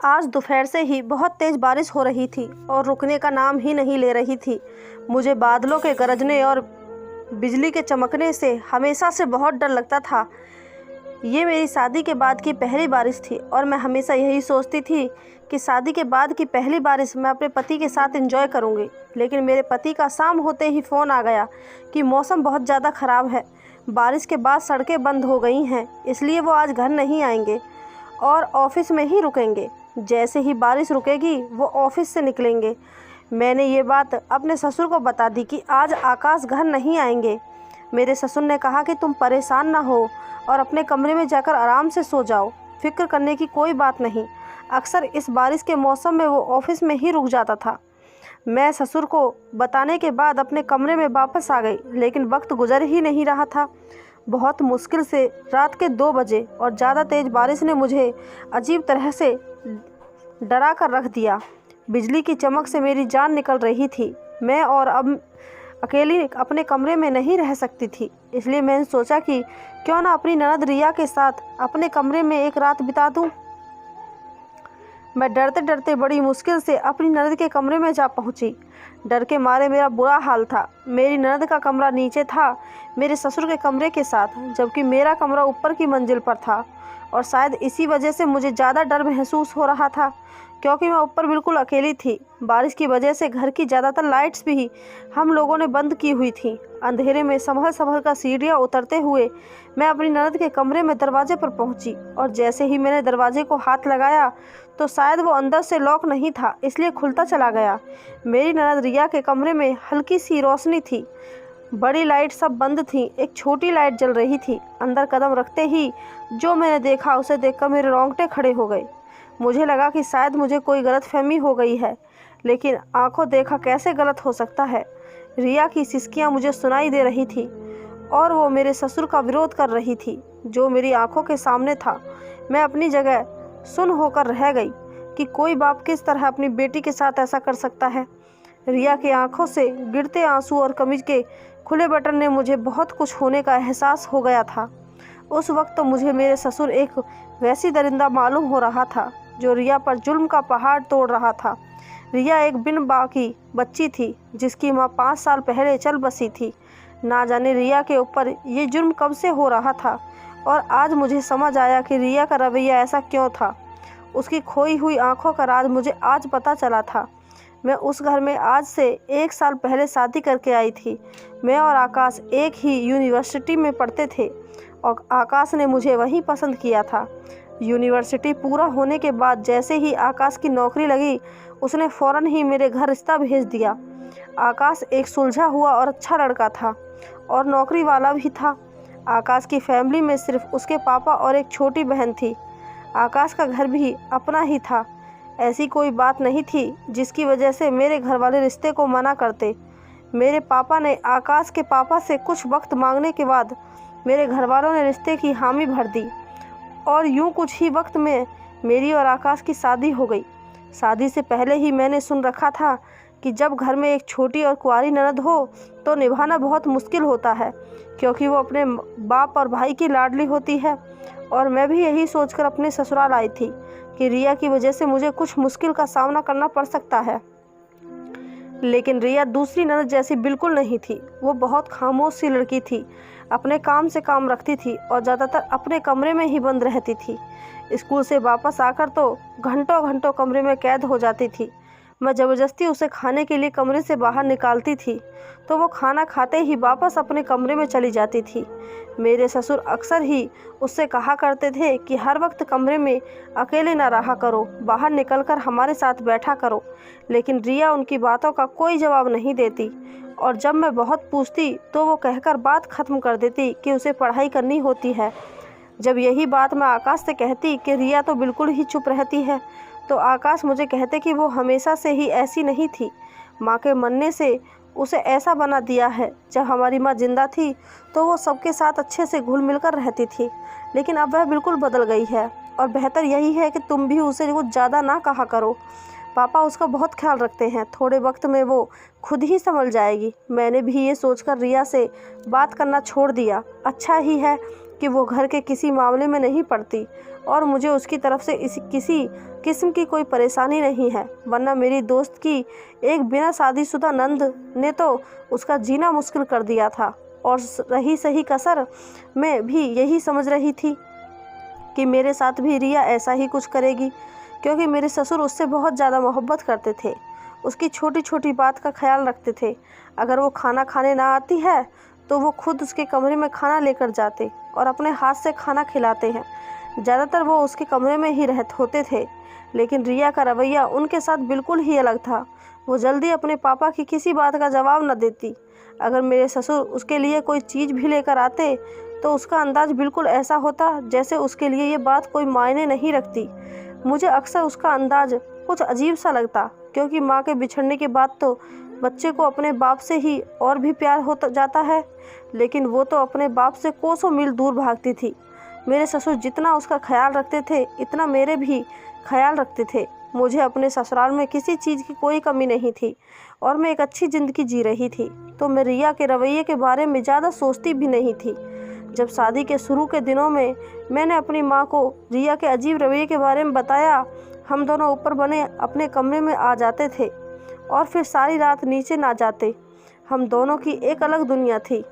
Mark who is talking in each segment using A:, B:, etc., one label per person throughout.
A: आज दोपहर से ही बहुत तेज़ बारिश हो रही थी और रुकने का नाम ही नहीं ले रही थी। मुझे बादलों के गरजने और बिजली के चमकने से हमेशा से बहुत डर लगता था। ये मेरी शादी के बाद की पहली बारिश थी और मैं हमेशा यही सोचती थी कि शादी के बाद की पहली बारिश मैं अपने पति के साथ एंजॉय करूँगी। लेकिन मेरे पति का शाम होते ही फ़ोन आ गया कि मौसम बहुत ज़्यादा ख़राब है, बारिश के बाद सड़कें बंद हो गई हैं, इसलिए वो आज घर नहीं आएंगे और ऑफिस में ही रुकेंगे। जैसे ही बारिश रुकेगी वो ऑफिस से निकलेंगे। मैंने ये बात अपने ससुर को बता दी कि आज आकाश घर नहीं आएंगे। मेरे ससुर ने कहा कि तुम परेशान ना हो और अपने कमरे में जाकर आराम से सो जाओ, फिक्र करने की कोई बात नहीं। अक्सर इस बारिश के मौसम में वो ऑफिस में ही रुक जाता था। मैं ससुर को बताने के बाद अपने कमरे में वापस आ गई, लेकिन वक्त गुजर ही नहीं रहा था। बहुत मुश्किल से रात के 2 बजे और ज़्यादा तेज़ बारिश ने मुझे अजीब तरह से डरा कर रख दिया। बिजली की चमक से मेरी जान निकल रही थी। मैं और अब अकेली अपने कमरे में नहीं रह सकती थी, इसलिए मैंने सोचा कि क्यों ना अपनी ननद रिया के साथ अपने कमरे में एक रात बिता दूं। मैं डरते डरते बड़ी मुश्किल से अपनी ननद के कमरे में जा पहुंची। डर के मारे मेरा बुरा हाल था। मेरी ननद का कमरा नीचे था मेरे ससुर के कमरे के साथ, जबकि मेरा कमरा ऊपर की मंजिल पर था। और शायद इसी वजह से मुझे ज़्यादा डर महसूस हो रहा था, क्योंकि मैं ऊपर बिल्कुल अकेली थी। बारिश की वजह से घर की ज़्यादातर लाइट्स भी हम लोगों ने बंद की हुई थी। अंधेरे में संभल संभल कर सीढ़ियाँ उतरते हुए मैं अपनी ननद के कमरे में दरवाजे पर पहुंची, और जैसे ही मैंने दरवाजे को हाथ लगाया तो शायद वो अंदर से लॉक नहीं था, इसलिए खुलता चला गया। मेरी ननद रिया के कमरे में हल्की सी रोशनी थी, बड़ी लाइट सब बंद थी, एक छोटी लाइट जल रही थी। अंदर कदम रखते ही जो मैंने देखा उसे देखकर मेरे रोंगटे खड़े हो गए। मुझे लगा कि शायद मुझे कोई गलतफहमी हो गई है, लेकिन आंखों देखा कैसे गलत हो सकता है। रिया की सिसकियां मुझे सुनाई दे रही थी और वो मेरे ससुर का विरोध कर रही थी, जो मेरी आंखों के सामने था। मैं अपनी जगह सुन्न होकर रह गई कि कोई बाप किस तरह अपनी बेटी के साथ ऐसा कर सकता है। रिया की आंखों से गिरते आंसू और कमीज के खुले बटन ने मुझे बहुत कुछ होने का एहसास हो गया था। उस वक्त तो मुझे मेरे ससुर एक वैसी दरिंदा मालूम हो रहा था जो रिया पर जुल्म का पहाड़ तोड़ रहा था। रिया एक बिन बाप की बच्ची थी जिसकी माँ 5 साल पहले चल बसी थी। ना जाने रिया के ऊपर ये जुर्म कब से हो रहा था, और आज मुझे समझ आया कि रिया का रवैया ऐसा क्यों था। उसकी खोई हुई आंखों का राज मुझे आज पता चला था। मैं उस घर में आज से 1 साल पहले शादी करके आई थी। मैं और आकाश एक ही यूनिवर्सिटी में पढ़ते थे और आकाश ने मुझे वहीं पसंद किया था। यूनिवर्सिटी पूरा होने के बाद जैसे ही आकाश की नौकरी लगी, उसने फ़ौरन ही मेरे घर रिश्ता भेज दिया। आकाश एक सुलझा हुआ और अच्छा लड़का था और नौकरी वाला भी था। आकाश की फैमिली में सिर्फ उसके पापा और एक छोटी बहन थी। आकाश का घर भी अपना ही था। ऐसी कोई बात नहीं थी जिसकी वजह से मेरे घर वाले रिश्ते को मना करते। मेरे पापा ने आकाश के पापा से कुछ वक्त मांगने के बाद मेरे घर वालों ने रिश्ते की हामी भर दी, और यूं कुछ ही वक्त में मेरी और आकाश की शादी हो गई। शादी से पहले ही मैंने सुन रखा था कि जब घर में एक छोटी और कुंवारी ननद हो तो निभाना बहुत मुश्किल होता है, क्योंकि वो अपने बाप और भाई की लाडली होती है। और मैं भी यही सोचकर अपने ससुराल आई थी कि रिया की वजह से मुझे कुछ मुश्किल का सामना करना पड़ सकता है। लेकिन रिया दूसरी ननद जैसी बिल्कुल नहीं थी। वो बहुत खामोश सी लड़की थी, अपने काम से काम रखती थी और ज़्यादातर अपने कमरे में ही बंद रहती थी। स्कूल से वापस आकर तो घंटों घंटों कमरे में कैद हो जाती थी। मैं ज़बरदस्ती उसे खाने के लिए कमरे से बाहर निकालती थी तो वो खाना खाते ही वापस अपने कमरे में चली जाती थी। मेरे ससुर अक्सर ही उससे कहा करते थे कि हर वक्त कमरे में अकेले ना रहा करो, बाहर निकलकर हमारे साथ बैठा करो। लेकिन रिया उनकी बातों का कोई जवाब नहीं देती, और जब मैं बहुत पूछती तो वो कहकर बात ख़त्म कर देती कि उसे पढ़ाई करनी होती है। जब यही बात मैं आकाश से कहती कि रिया तो बिल्कुल ही चुप रहती है, तो आकाश मुझे कहते कि वो हमेशा से ही ऐसी नहीं थी। माँ के मरने से उसे ऐसा बना दिया है। जब हमारी माँ जिंदा थी तो वो सबके साथ अच्छे से घुल मिल कर रहती थी, लेकिन अब वह बिल्कुल बदल गई है, और बेहतर यही है कि तुम भी उसे कुछ ज़्यादा ना कहा करो। पापा उसका बहुत ख्याल रखते हैं, थोड़े वक्त में वो खुद ही संभल जाएगी। मैंने भी ये सोचकर रिया से बात करना छोड़ दिया। अच्छा ही है कि वो घर के किसी मामले में नहीं पड़ती और मुझे उसकी तरफ से किसी किस्म की कोई परेशानी नहीं है, वरना मेरी दोस्त की एक बिना शादीशुदा नंद ने तो उसका जीना मुश्किल कर दिया था। और रही सही कसर, मैं भी यही समझ रही थी कि मेरे साथ भी रिया ऐसा ही कुछ करेगी, क्योंकि मेरे ससुर उससे बहुत ज़्यादा मोहब्बत करते थे, उसकी छोटी छोटी बात का ख्याल रखते थे। अगर वो खाना खाने ना आती है तो वो खुद उसके कमरे में खाना लेकर जाते और अपने हाथ से खाना खिलाते हैं। ज़्यादातर वो उसके कमरे में ही होते थे, लेकिन रिया का रवैया उनके साथ बिल्कुल ही अलग था। वो जल्दी अपने पापा की किसी बात का जवाब न देती। अगर मेरे ससुर उसके लिए कोई चीज़ भी लेकर आते तो उसका अंदाज बिल्कुल ऐसा होता जैसे उसके लिए ये बात कोई मायने नहीं रखती। मुझे अक्सर उसका अंदाज कुछ अजीब सा लगता, क्योंकि माँ के बिछड़ने के बाद तो बच्चे को अपने बाप से ही और भी प्यार होता जाता है, लेकिन वो तो अपने बाप से कोसों मील दूर भागती थी। मेरे ससुर जितना उसका ख्याल रखते थे इतना मेरे भी ख्याल रखते थे। मुझे अपने ससुराल में किसी चीज़ की कोई कमी नहीं थी और मैं एक अच्छी ज़िंदगी जी रही थी, तो मैं रिया के रवैये के बारे में ज़्यादा सोचती भी नहीं थी। जब शादी के शुरू के दिनों में मैंने अपनी माँ को रिया के अजीब रवैये के बारे में बताया, हम दोनों ऊपर बने अपने कमरे में आ जाते थे और फिर सारी रात नीचे ना जाते। हम दोनों की एक अलग दुनिया थी।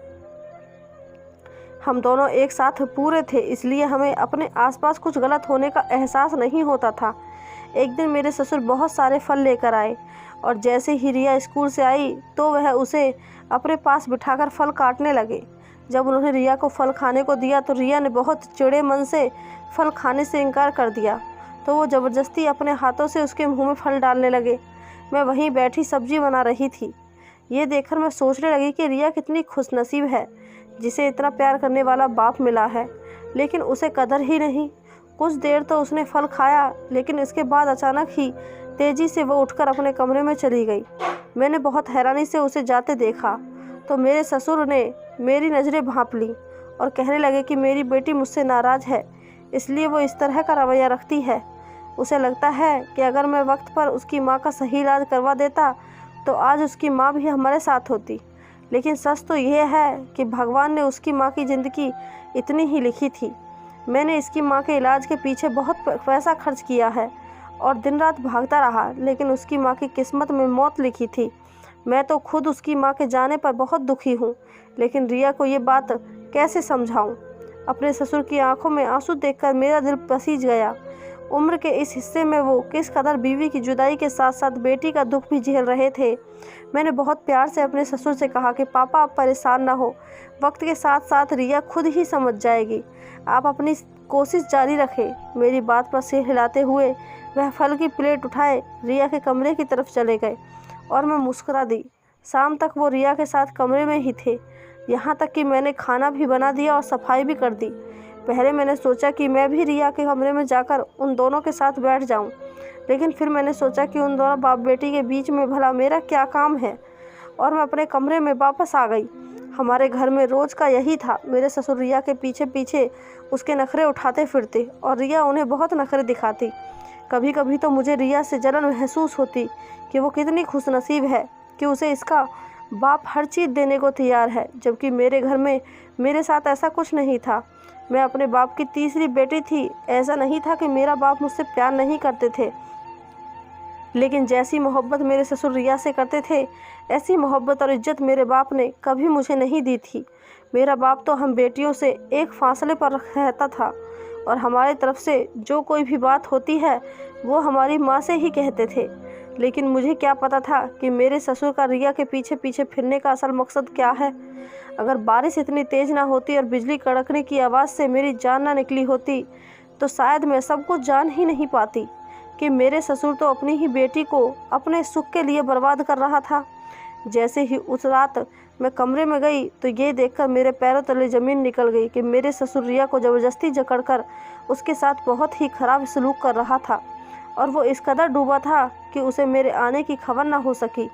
A: हम दोनों एक साथ पूरे थे, इसलिए हमें अपने आसपास कुछ गलत होने का एहसास नहीं होता था। एक दिन मेरे ससुर बहुत सारे फल लेकर आए और जैसे ही रिया स्कूल से आई तो वह उसे अपने पास बिठाकर फल काटने लगे। जब उन्होंने रिया को फल खाने को दिया तो रिया ने बहुत चिड़े मन से फल खाने से इनकार कर दिया, तो वो ज़बरदस्ती अपने हाथों से उसके मुंह में फल डालने लगे। मैं वहीं बैठी सब्जी बना रही थी। ये देखकर मैं सोचने लगी कि रिया कितनी खुशनसीब है, जिसे इतना प्यार करने वाला बाप मिला है, लेकिन उसे कदर ही नहीं। कुछ देर तो उसने फल खाया, लेकिन इसके बाद अचानक ही तेज़ी से वो उठकर अपने कमरे में चली गई। मैंने बहुत हैरानी से उसे जाते देखा तो मेरे ससुर ने मेरी नज़रें भांप ली और कहने लगे कि मेरी बेटी मुझसे नाराज़ है, इसलिए वो इस तरह का रवैया रखती है। उसे लगता है कि अगर मैं वक्त पर उसकी माँ का सही इलाज करवा देता तो आज उसकी माँ भी हमारे साथ होती। लेकिन सच तो यह है कि भगवान ने उसकी माँ की ज़िंदगी इतनी ही लिखी थी। मैंने इसकी माँ के इलाज के पीछे बहुत पैसा खर्च किया है और दिन रात भागता रहा, लेकिन उसकी माँ की किस्मत में मौत लिखी थी। मैं तो खुद उसकी माँ के जाने पर बहुत दुखी हूँ, लेकिन रिया को ये बात कैसे समझाऊँ। अपने ससुर की आंखों में आंसू देखकर मेरा दिल पसीज गया। उम्र के इस हिस्से में वो किस कदर बीवी की जुदाई के साथ साथ बेटी का दुख भी झेल रहे थे। मैंने बहुत प्यार से अपने ससुर से कहा कि पापा आप परेशान ना हो, वक्त के साथ साथ रिया खुद ही समझ जाएगी, आप अपनी कोशिश जारी रखें। मेरी बात पर सिर हिलाते हुए वह फल की प्लेट उठाए रिया के कमरे की तरफ चले गए और मैं मुस्कुरा दी। शाम तक वो रिया के साथ कमरे में ही थे, यहाँ तक कि मैंने खाना भी बना दिया और सफाई भी कर दी। पहले मैंने सोचा कि मैं भी रिया के कमरे में जाकर उन दोनों के साथ बैठ जाऊं, लेकिन फिर मैंने सोचा कि उन दोनों बाप बेटी के बीच में भला मेरा क्या काम है, और मैं अपने कमरे में वापस आ गई। हमारे घर में रोज़ का यही था, मेरे ससुर रिया के पीछे पीछे उसके नखरे उठाते फिरते और रिया उन्हें बहुत नखरे दिखाती। कभी कभी तो मुझे रिया से जलन महसूस होती कि वो कितनी खुशनसीब है कि उसे इसका बाप हर चीज़ देने को तैयार है, जबकि मेरे घर में मेरे साथ ऐसा कुछ नहीं था। मैं अपने बाप की तीसरी बेटी थी। ऐसा नहीं था कि मेरा बाप मुझसे प्यार नहीं करते थे, लेकिन जैसी मोहब्बत मेरे ससुर रिया से करते थे, ऐसी मोहब्बत और इज्जत मेरे बाप ने कभी मुझे नहीं दी थी। मेरा बाप तो हम बेटियों से एक फासले पर रहता था और हमारी तरफ से जो कोई भी बात होती है वो हमारी माँ से ही कहते थे। लेकिन मुझे क्या पता था कि मेरे ससुर का रिया के पीछे पीछे फिरने का असल मकसद क्या है। अगर बारिश इतनी तेज़ ना होती और बिजली कड़कने की आवाज़ से मेरी जान ना निकली होती तो शायद मैं सब कुछ जान ही नहीं पाती कि मेरे ससुर तो अपनी ही बेटी को अपने सुख के लिए बर्बाद कर रहा था। जैसे ही उस रात मैं कमरे में गई तो ये देखकर मेरे पैरों तले ज़मीन निकल गई कि मेरे ससुर रिया को ज़बरदस्ती जकड़कर उसके साथ बहुत ही ख़राब सलूक कर रहा था और वो इस कदर डूबा था कि उसे मेरे आने की खबर ना हो सकी।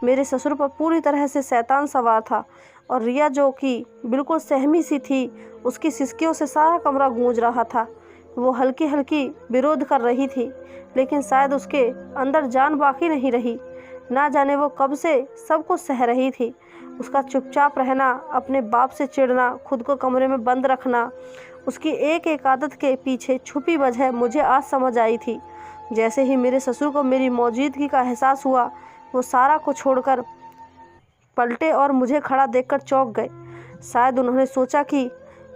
A: मेरे ससुर पर पूरी तरह से शैतान सवार था और रिया जो कि बिल्कुल सहमी सी थी, उसकी सिसकियों से सारा कमरा गूंज रहा था। वो हल्की हल्की विरोध कर रही थी, लेकिन शायद उसके अंदर जान बाकी नहीं रही। ना जाने वो कब से सब कुछ सह रही थी उसका चुपचाप रहना, अपने बाप से चिढ़ना, खुद को कमरे में बंद रखना, उसकी एक एक आदत के पीछे छुपी वजह मुझे आज समझ आई थी। जैसे ही मेरे ससुर को मेरी मौजूदगी का एहसास हुआ, वो सारा को छोड़कर पलटे और मुझे खड़ा देखकर चौंक गए। शायद उन्होंने सोचा कि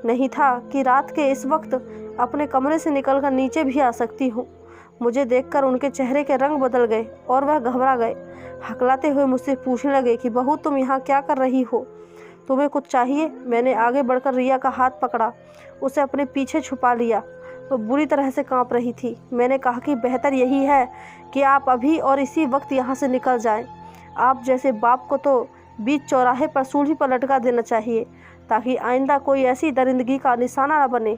A: नहीं था कि रात के इस वक्त अपने कमरे से निकलकर नीचे भी आ सकती हूँ। मुझे देखकर उनके चेहरे के रंग बदल गए और वह घबरा गए। हकलाते हुए मुझसे पूछने लगे कि बहू, तुम यहाँ क्या कर रही हो? तुम्हें कुछ चाहिए? मैंने आगे बढ़कर रिया का हाथ पकड़ा, उसे अपने पीछे छुपा लिया। वो बुरी तरह से कांप रही थी। मैंने कहा कि बेहतर यही है कि आप अभी और इसी वक्त यहाँ से निकल जाएं। आप जैसे बाप को तो बीच चौराहे पर सूली पर लटका देना चाहिए, ताकि आइंदा कोई ऐसी दरिंदगी का निशाना न बने।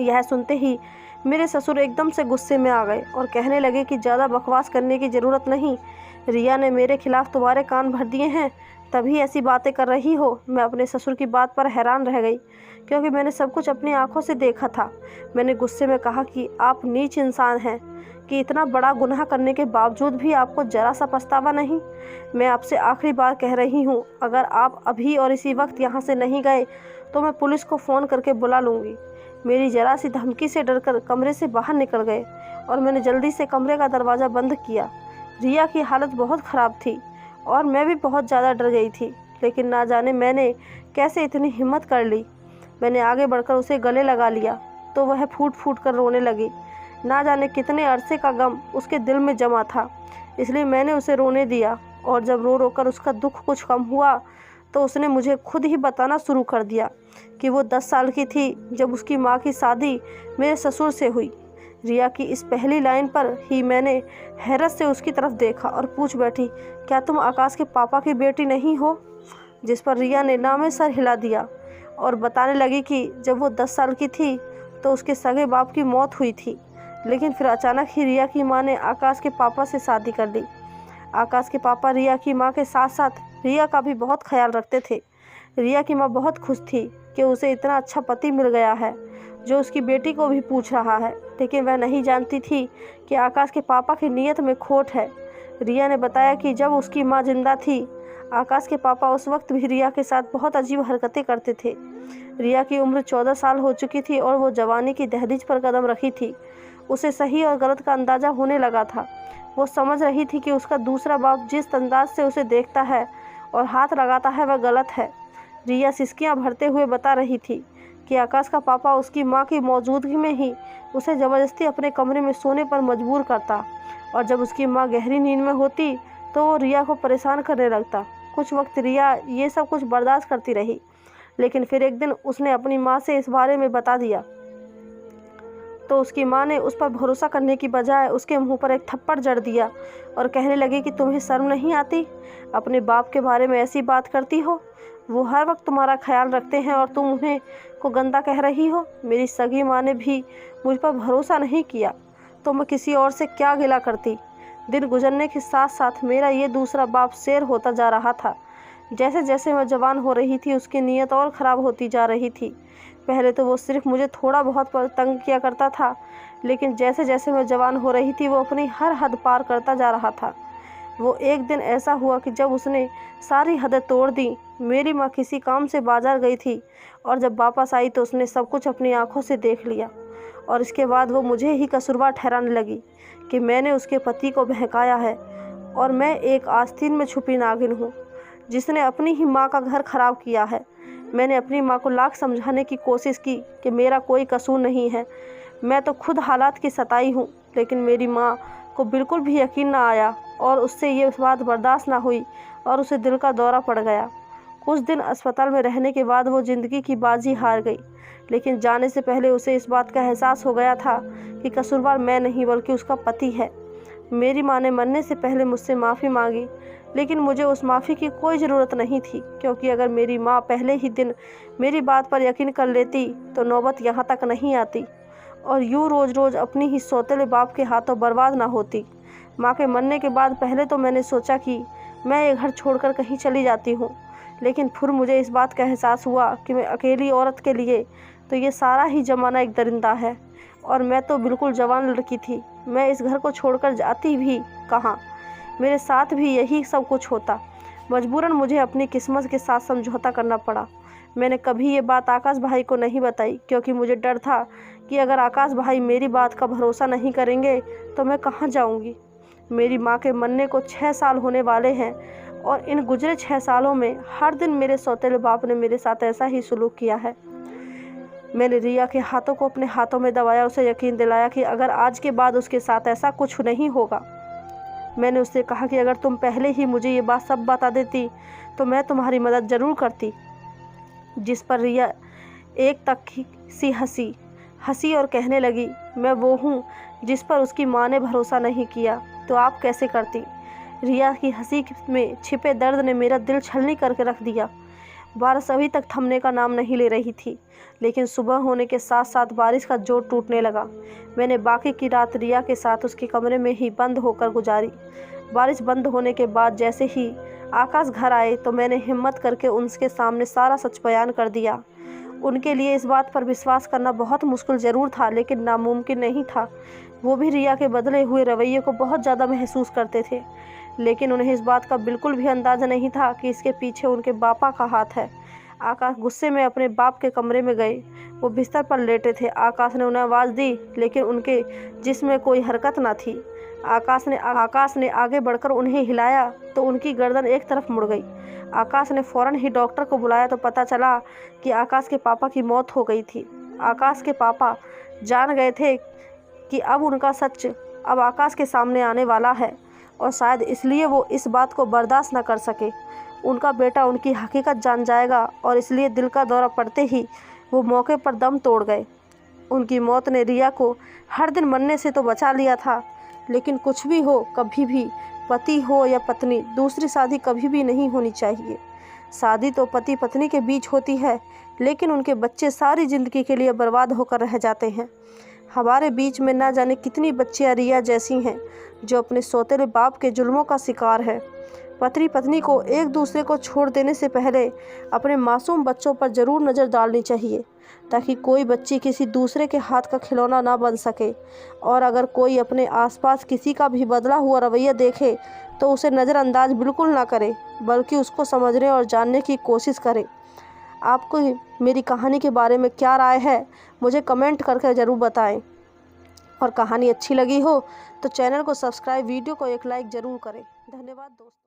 A: यह सुनते ही मेरे ससुर एकदम से गुस्से में आ गए और कहने लगे कि ज़्यादा बकवास करने की ज़रूरत नहीं। रिया ने मेरे खिलाफ तुम्हारे कान भर दिए हैं, तभी ऐसी बातें कर रही हो। मैं अपने ससुर की बात पर हैरान रह गई, क्योंकि मैंने सब कुछ अपनी आंखों से देखा था। मैंने गुस्से में कहा कि आप नीच इंसान हैं कि इतना बड़ा गुनाह करने के बावजूद भी आपको ज़रा सा पछतावा नहीं। मैं आपसे आखिरी बार कह रही हूँ, अगर आप अभी और इसी वक्त यहाँ से नहीं गए तो मैं पुलिस को फ़ोन करके बुला लूँगी। मेरी ज़रा सी धमकी से डरकर कमरे से बाहर निकल गए और मैंने जल्दी से कमरे का दरवाज़ा बंद किया। रिया की हालत बहुत ख़राब थी और मैं भी बहुत ज़्यादा डर गई थी, लेकिन ना जाने मैंने कैसे इतनी हिम्मत कर ली। मैंने आगे बढ़कर उसे गले लगा लिया तो वह फूट फूट कर रोने लगी। ना जाने कितने अरसे का गम उसके दिल में जमा था, इसलिए मैंने उसे रोने दिया। और जब रो रो कर उसका दुख कुछ कम हुआ तो उसने मुझे खुद ही बताना शुरू कर दिया कि वो 10 साल की थी जब उसकी माँ की शादी मेरे ससुर से हुई। रिया की इस पहली लाइन पर ही मैंने हैरत से उसकी तरफ देखा और पूछ बैठी, क्या तुम आकाश के पापा की बेटी नहीं हो? जिस पर रिया ने ना में सर हिला दिया और बताने लगी कि जब वो 10 साल की थी तो उसके सगे बाप की मौत हुई थी, लेकिन फिर अचानक ही रिया की माँ ने आकाश के पापा से शादी कर ली। आकाश के पापा रिया की माँ के साथ साथ रिया का भी बहुत ख्याल रखते थे। रिया की माँ बहुत खुश थी कि उसे इतना अच्छा पति मिल गया है जो उसकी बेटी को भी पूछ रहा है, लेकिन वह नहीं जानती थी कि आकाश के पापा की नीयत में खोट है। रिया ने बताया कि जब उसकी माँ जिंदा थी, आकाश के पापा उस वक्त भी रिया के साथ बहुत अजीब हरकतें करते थे। रिया की उम्र 14 साल हो चुकी थी और वो जवानी की दहलीज पर कदम रखी थी। उसे सही और गलत का अंदाज़ा होने लगा था। वो समझ रही थी कि उसका दूसरा बाप जिस अंदाज से उसे देखता है और हाथ लगाता है वह गलत है। रिया सिसकियां भरते हुए बता रही थी कि आकाश का पापा उसकी माँ की मौजूदगी में ही उसे ज़बरदस्ती अपने कमरे में सोने पर मजबूर करता, और जब उसकी माँ गहरी नींद में होती तो वो रिया को परेशान करने लगता। कुछ वक्त रिया ये सब कुछ बर्दाश्त करती रही, लेकिन फिर एक दिन उसने अपनी माँ से इस बारे में बता दिया तो उसकी माँ ने उस पर भरोसा करने की बजाय उसके मुंह पर एक थप्पड़ जड़ दिया और कहने लगी कि तुम्हें शर्म नहीं आती? अपने बाप के बारे में ऐसी बात करती हो? वो हर वक्त तुम्हारा ख्याल रखते हैं और तुम उन्हें को गंदा कह रही हो। मेरी सगी माँ ने भी मुझ पर भरोसा नहीं किया तो मैं किसी और से क्या गिला करती। दिन गुजरने के साथ साथ मेरा ये दूसरा बाप शेर होता जा रहा था। जैसे जैसे मैं जवान हो रही थी उसकी नीयत और ख़राब होती जा रही थी। पहले तो वो सिर्फ मुझे थोड़ा बहुत तंग किया करता था, लेकिन जैसे जैसे मैं जवान हो रही थी वो अपनी हर हद पार करता जा रहा था। वो एक दिन ऐसा हुआ कि जब उसने सारी हदें तोड़ दी। मेरी माँ किसी काम से बाजार गई थी और जब वापस आई तो उसने सब कुछ अपनी आंखों से देख लिया, और इसके बाद वो मुझे ही कसूरवार ठहराने लगी कि मैंने उसके पति को बहकाया है और मैं एक आस्तीन में छुपी नागिन हूँ जिसने अपनी ही माँ का घर खराब किया है। मैंने अपनी माँ को लाख समझाने की कोशिश की कि मेरा कोई कसूर नहीं है, मैं तो खुद हालात की सताई हूँ, लेकिन मेरी माँ को बिल्कुल भी यकीन ना आया और उससे ये बात बर्दाश्त ना हुई और उसे दिल का दौरा पड़ गया। कुछ दिन अस्पताल में रहने के बाद वो ज़िंदगी की बाजी हार गई, लेकिन जाने से पहले उसे इस बात का एहसास हो गया था कि कसूरवार मैं नहीं बल्कि उसका पति है। मेरी माँ ने मरने से पहले मुझसे माफ़ी मांगी, लेकिन मुझे उस माफ़ी की कोई ज़रूरत नहीं थी, क्योंकि अगर मेरी माँ पहले ही दिन मेरी बात पर यकीन कर लेती तो नौबत यहाँ तक नहीं आती और यूँ रोज़ रोज़ अपनी ही सौतेले बाप के हाथों बर्बाद ना होती। माँ के मरने के बाद पहले तो मैंने सोचा कि मैं ये घर छोड़कर कहीं चली जाती हूँ, लेकिन फिर मुझे इस बात का एहसास हुआ कि मैं अकेली औरत के लिए तो ये सारा ही ज़माना एक दरिंदा है, और मैं तो बिल्कुल जवान लड़की थी। मैं इस घर को छोड़कर जाती भी कहाँ, मेरे साथ भी यही सब कुछ होता। मजबूरन मुझे अपनी किस्मत के साथ समझौता करना पड़ा। मैंने कभी ये बात आकाश भाई को नहीं बताई, क्योंकि मुझे डर था कि अगर आकाश भाई मेरी बात का भरोसा नहीं करेंगे तो मैं कहाँ जाऊँगी। मेरी माँ के मरने को 6 साल होने वाले हैं और इन गुजरे 6 सालों में हर दिन मेरे सौतेले बाप ने मेरे साथ ऐसा ही सलूक किया है। मैंने रिया के हाथों को अपने हाथों में दबाया और उसे यकीन दिलाया कि अगर आज के बाद उसके साथ ऐसा कुछ नहीं होगा। मैंने उससे कहा कि अगर तुम पहले ही मुझे ये बात सब बता देती तो मैं तुम्हारी मदद ज़रूर करती। जिस पर रिया एक तक सी हंसी और कहने लगी, मैं वो हूँ जिस पर उसकी माँ ने भरोसा नहीं किया, तो आप कैसे करती। रिया की हंसी में छिपे दर्द ने मेरा दिल छलनी करके रख दिया। बारिश अभी तक थमने का नाम नहीं ले रही थी, लेकिन सुबह होने के साथ साथ बारिश का जोर टूटने लगा। मैंने बाकी की रात रिया के साथ उसके कमरे में ही बंद होकर गुजारी। बारिश बंद होने के बाद जैसे ही आकाश घर आए तो मैंने हिम्मत करके उनके सामने सारा सच बयान कर दिया। उनके लिए इस बात पर विश्वास करना बहुत मुश्किल ज़रूर था, लेकिन नामुमकिन नहीं था। वो भी रिया के बदले हुए रवैये को बहुत ज़्यादा महसूस करते थे, लेकिन उन्हें इस बात का बिल्कुल भी अंदाज़ा नहीं था कि इसके पीछे उनके बापा का हाथ है। आकाश गुस्से में अपने बाप के कमरे में गए। वो बिस्तर पर लेटे थे। आकाश ने उन्हें आवाज़ दी, लेकिन उनके जिस्म में कोई हरकत ना थी। आकाश ने आगे बढ़कर उन्हें हिलाया तो उनकी गर्दन एक तरफ मुड़ गई। आकाश ने फ़ौरन ही डॉक्टर को बुलाया तो पता चला कि आकाश के पापा की मौत हो गई थी। आकाश के पापा जान गए थे कि अब उनका सच अब आकाश के सामने आने वाला है, और शायद इसलिए वो इस बात को बर्दाश्त न कर सके। उनका बेटा उनकी हकीकत जान जाएगा, और इसलिए दिल का दौरा पड़ते ही वो मौके पर दम तोड़ गए। उनकी मौत ने रिया को हर दिन मरने से तो बचा लिया था, लेकिन कुछ भी हो, कभी भी पति हो या पत्नी, दूसरी शादी कभी भी नहीं होनी चाहिए। शादी तो पति पत्नी के बीच होती है, लेकिन उनके बच्चे सारी ज़िंदगी के लिए बर्बाद होकर रह जाते हैं। हमारे बीच में ना जाने कितनी बच्चियां रिया जैसी हैं जो अपने सौतेले बाप के जुल्मों का शिकार है। पति पत्नी को एक दूसरे को छोड़ देने से पहले अपने मासूम बच्चों पर ज़रूर नज़र डालनी चाहिए, ताकि कोई बच्ची किसी दूसरे के हाथ का खिलौना ना बन सके। और अगर कोई अपने आसपास किसी का भी बदला हुआ रवैया देखे तो उसे नज़रअंदाज बिल्कुल ना करे, बल्कि उसको समझने और जानने की कोशिश करे। आपको मेरी कहानी के बारे में क्या राय है, मुझे कमेंट करके ज़रूर बताएं। और कहानी अच्छी लगी हो तो चैनल को सब्सक्राइब, वीडियो को एक लाइक ज़रूर करें। धन्यवाद दोस्तों।